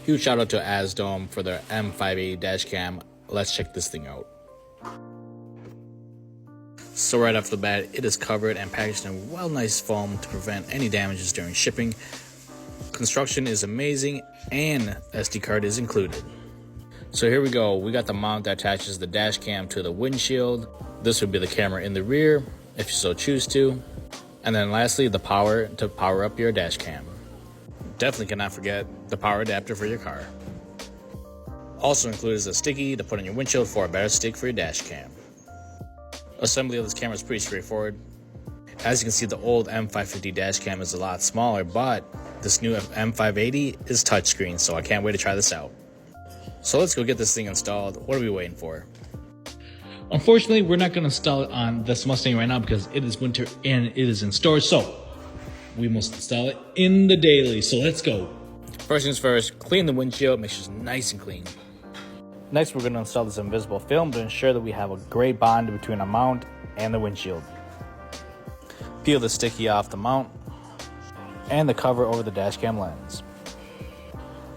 Huge shout out to AZDOME for their M580 Dash Cam. Let's check this thing out. So right off the bat, it is covered and packaged in nice foam to prevent any damages during shipping. Construction is amazing and SD card is included. So here we go. We got the mount that attaches the dash cam to the windshield. This would be the camera in the rear if you so choose to. And then lastly, the power to power up your dash cam. Definitely cannot forget the power adapter for your car. Also included is a sticky to put on your windshield for a better stick for your dash cam. Assembly of this camera is pretty straightforward. As you can see, the old M580 dash cam is a lot smaller, but this new M580 is touchscreen, so I can't wait to try this out. So let's go get this thing installed. What are we waiting for? Unfortunately, we're not going to install it on this Mustang right now because it is winter and it is in storage, so we must install it in the daily. So let's go. First things first, clean the windshield, make sure it's nice and clean. Next, we're going to install this invisible film to ensure that we have a great bond between our mount and the windshield. Peel the sticky off the mount and the cover over the dash cam lens.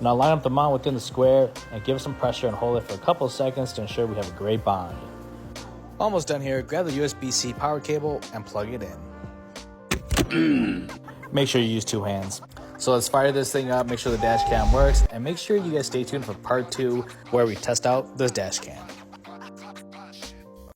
Now line up the mount within the square and give it some pressure and hold it for a couple of seconds to ensure we have a great bond. Almost done here, grab the USB-C power cable and plug it in. Make sure you use 2 hands. So let's fire this thing up, make sure the dash cam works, and make sure you guys stay tuned for part 2 where we test out this dash cam.